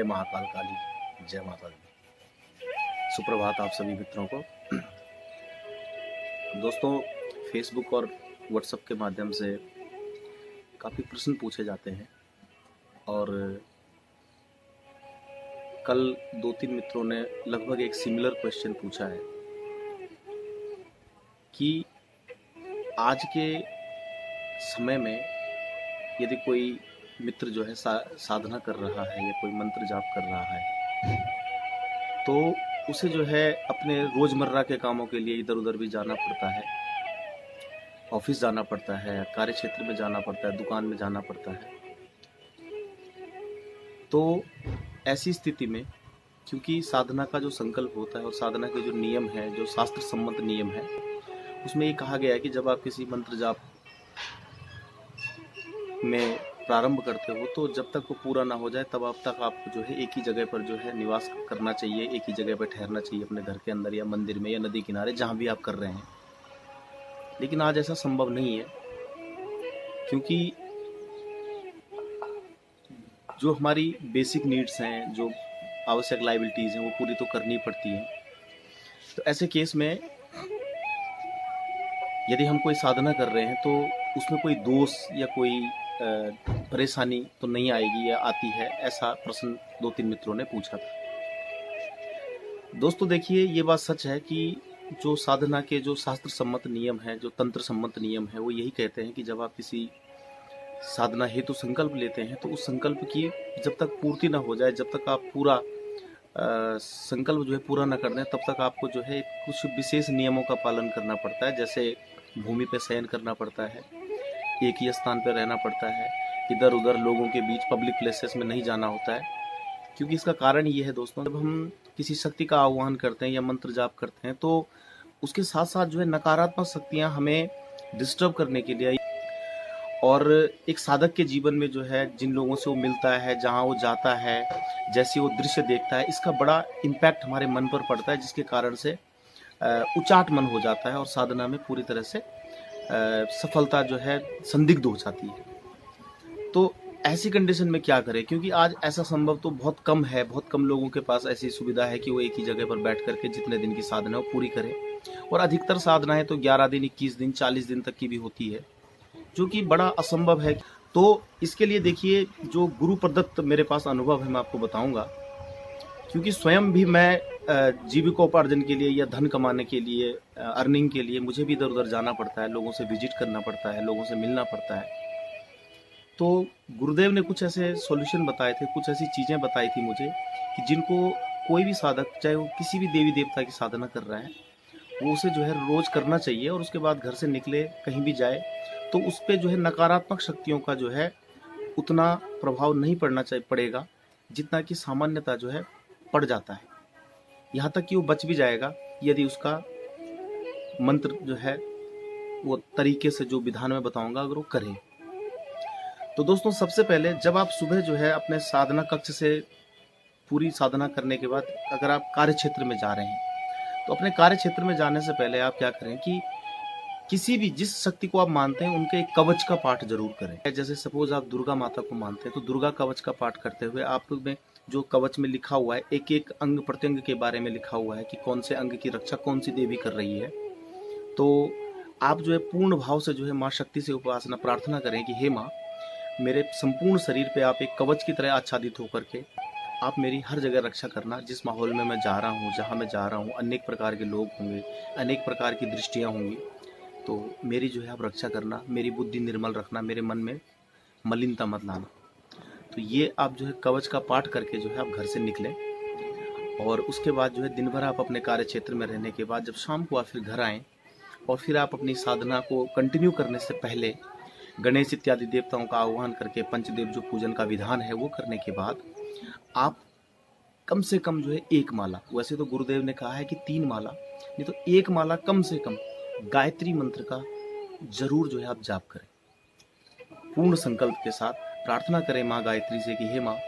जय महाकाल काली, जय माता दी। सुप्रभात आप सभी मित्रों को। दोस्तों, फेसबुक और व्हाट्सएप के माध्यम से काफ़ी प्रश्न पूछे जाते हैं और कल 2-3 मित्रों ने लगभग एक सिमिलर क्वेश्चन पूछा है कि आज के समय में यदि कोई मित्र जो है साधना कर रहा है या कोई मंत्र जाप कर रहा है तो उसे जो है अपने रोज़मर्रा के कामों के लिए इधर उधर भी जाना पड़ता है, ऑफिस जाना पड़ता है, कार्य क्षेत्र में जाना पड़ता है, दुकान में जाना पड़ता है। तो ऐसी स्थिति में क्योंकि साधना का जो संकल्प होता है और साधना के जो नियम है, जो शास्त्र सम्मत नियम है, उसमें ये कहा गया है कि जब आप किसी मंत्र जाप में प्रारंभ करते हो तो जब तक वो पूरा ना हो जाए तब तक आपको जो है एक ही जगह पर जो है निवास करना चाहिए, एक ही जगह पर ठहरना चाहिए, अपने घर के अंदर या मंदिर में या नदी किनारे, जहाँ भी आप कर रहे हैं। लेकिन आज ऐसा संभव नहीं है क्योंकि जो हमारी बेसिक नीड्स हैं, जो आवश्यक लायबिलिटीज़ हैं, वो पूरी तो करनी पड़ती हैं। तो ऐसे केस में यदि हम कोई साधना कर रहे हैं तो उसमें कोई दोष या कोई परेशानी तो नहीं आएगी या आती है, ऐसा प्रश्न 2-3 मित्रों ने पूछा था। दोस्तों देखिए, ये बात सच है कि जो साधना के जो शास्त्र सम्मत नियम है, जो तंत्र सम्मत नियम है, वो यही कहते हैं कि जब आप किसी साधना हेतु संकल्प लेते हैं तो उस संकल्प की जब तक पूर्ति ना हो जाए, जब तक आप पूरा संकल्प जो है पूरा ना कर दें, तब तक आपको जो है कुछ विशेष नियमों का पालन करना पड़ता है। जैसे भूमि पे शयन करना पड़ता है, एक ही स्थान पर रहना पड़ता है, इधर उधर लोगों के बीच पब्लिक प्लेसेस में नहीं जाना होता है। क्योंकि इसका कारण ये है दोस्तों, जब हम किसी शक्ति का आह्वान करते हैं या मंत्र जाप करते हैं तो उसके साथ साथ जो है नकारात्मक शक्तियाँ हमें डिस्टर्ब करने के लिए, और एक साधक के जीवन में जो है जिन लोगों से वो मिलता है, जहाँ वो जाता है, जैसे वो दृश्य देखता है, इसका बड़ा इम्पैक्ट हमारे मन पर पड़ता है, जिसके कारण से उचाट मन हो जाता है और साधना में पूरी तरह से सफलता जो है संदिग्ध हो जाती है। तो ऐसी कंडीशन में क्या करें, क्योंकि आज ऐसा संभव तो बहुत कम है, बहुत कम लोगों के पास ऐसी सुविधा है कि वो एक ही जगह पर बैठ करके जितने दिन की साधना है वो पूरी करें। और अधिकतर साधनाएं तो 11 दिन, 21 दिन, 40 दिन तक की भी होती है, जो कि बड़ा असंभव है। तो इसके लिए देखिए, जो गुरु प्रदत्त मेरे पास अनुभव है मैं आपको बताऊंगा, क्योंकि स्वयं भी मैं जीविकोपार्जन के लिए या धन कमाने के लिए, अर्निंग के लिए मुझे भी इधर उधर जाना पड़ता है, लोगों से विजिट करना पड़ता है, लोगों से मिलना पड़ता है। तो गुरुदेव ने कुछ ऐसे सॉल्यूशन बताए थे, कुछ ऐसी चीज़ें बताई थी मुझे कि जिनको कोई भी साधक, चाहे वो किसी भी देवी देवता की साधना कर रहा है, वो उसे जो है रोज़ करना चाहिए। और उसके बाद घर से निकले, कहीं भी जाए तो उस पर जो है नकारात्मक शक्तियों का जो है उतना प्रभाव नहीं पड़ेगा जितना कि सामान्यता जो है पड़ जाता है। यहाँ तक कि वो बच भी जाएगा यदि उसका मंत्र जो है वो तरीके से, जो विधान में बताऊंगा, अगर वो करे। तो दोस्तों, सबसे पहले जब आप सुबह जो है अपने साधना कक्ष से पूरी साधना करने के बाद अगर आप कार्य क्षेत्र में जा रहे हैं तो अपने कार्य क्षेत्र में जाने से पहले आप क्या करें कि किसी भी, जिस शक्ति को आप मानते हैं उनके एक कवच का पाठ जरूर करें। जैसे सपोज आप दुर्गा माता को मानते हैं तो दुर्गा कवच का पाठ करते हुए आप में जो कवच में लिखा हुआ है, एक एक अंग प्रत्यंग के बारे में लिखा हुआ है कि कौन से अंग की रक्षा कौन सी देवी कर रही है, तो आप जो है पूर्ण भाव से जो है माँ शक्ति से उपासना प्रार्थना करें कि हे माँ, मेरे संपूर्ण शरीर पे आप एक कवच की तरह आच्छादित होकर के आप मेरी हर जगह रक्षा करना। जिस माहौल में मैं जा रहा हूँ, जहाँ मैं जा रहा हूँ, अनेक प्रकार के लोग होंगे, अनेक प्रकार की दृष्टियाँ होंगी, तो मेरी जो है आप रक्षा करना, मेरी बुद्धि निर्मल रखना, मेरे मन में मलिनता मत लाना। तो ये आप जो है कवच का पाठ करके जो है आप घर से निकलें। और उसके बाद जो है दिन भर आप अपने कार्य क्षेत्र में रहने के बाद जब शाम को आप फिर घर आएँ और फिर आप अपनी साधना को कंटिन्यू करने से पहले गणेश इत्यादि देवताओं का आह्वान करके पंचदेव जो पूजन का विधान है वो करने के बाद आप कम से कम जो है 1 माला, वैसे तो गुरुदेव ने कहा है कि 3 माला, नहीं तो 1 माला कम से कम गायत्री मंत्र का जरूर जो है आप जाप करें। पूर्ण संकल्प के साथ प्रार्थना करें माँ गायत्री से कि हे माँ,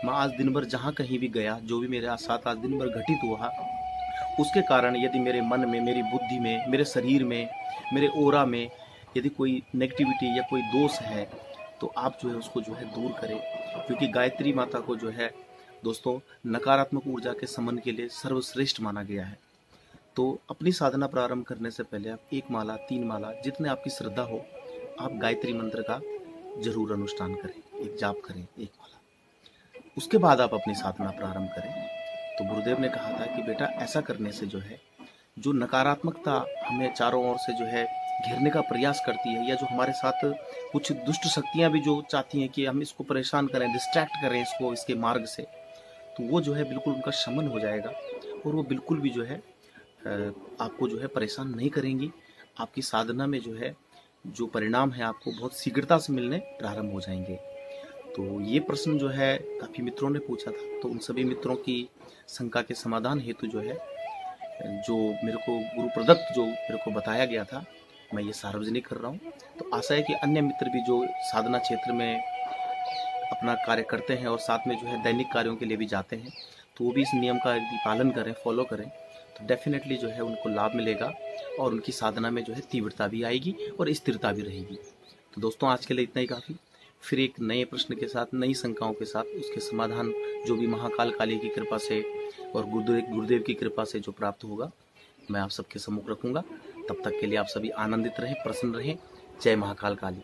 आज दिन भर जहाँ कहीं भी गया, जो भी मेरे साथ आज दिन भर घटित हुआ, उसके कारण यदि मेरे मन में, मेरी बुद्धि में, मेरे शरीर में, मेरे ओरा में यदि कोई नेगेटिविटी या कोई दोष है तो आप जो है उसको जो है दूर करें। क्योंकि गायत्री माता को जो है दोस्तों, नकारात्मक ऊर्जा के समन के लिए सर्वश्रेष्ठ माना गया है। तो अपनी साधना प्रारंभ करने से पहले आप 1 माला, 3 माला, जितने आपकी श्रद्धा हो, आप गायत्री मंत्र का जरूर अनुष्ठान करें, एक जाप करें 1 माला। उसके बाद आप अपनी साधना प्रारंभ करें। तो गुरुदेव ने कहा था कि बेटा ऐसा करने से जो है, जो नकारात्मकता हमें चारों ओर से जो है घेरने का प्रयास करती है, या जो हमारे साथ कुछ दुष्ट शक्तियां भी जो चाहती हैं कि हम इसको परेशान करें, डिस्ट्रैक्ट करें इसको इसके मार्ग से, तो वो जो है बिल्कुल उनका शमन हो जाएगा और वो बिल्कुल भी जो है आपको जो है परेशान नहीं करेंगी। आपकी साधना में जो है जो परिणाम है आपको बहुत शीघ्रता से मिलने प्रारंभ हो जाएंगे। तो ये प्रश्न जो है काफ़ी मित्रों ने पूछा था, तो उन सभी मित्रों की शंका के समाधान हेतु जो है, जो मेरे को गुरु प्रदत्त जो मेरे को बताया गया था, मैं ये सार्वजनिक कर रहा हूँ। तो आशा है कि अन्य मित्र भी जो साधना क्षेत्र में अपना कार्य करते हैं और साथ में जो है दैनिक कार्यों के लिए भी जाते हैं, तो वो भी इस नियम का यदि पालन करें, फॉलो करें, तो डेफिनेटली जो है उनको लाभ मिलेगा और उनकी साधना में जो है तीव्रता भी आएगी और स्थिरता भी रहेगी। तो दोस्तों, आज के लिए इतना ही काफ़ी। फिर एक नए प्रश्न के साथ, नई शंकाओं के साथ, उसके समाधान जो भी महाकाल काली की कृपा से और गुरुदेव की कृपा से जो प्राप्त होगा, मैं आप सबके सम्मुख रखूंगा। तब तक के लिए आप सभी आनंदित रहें, प्रसन्न रहें। जय महाकाल काली।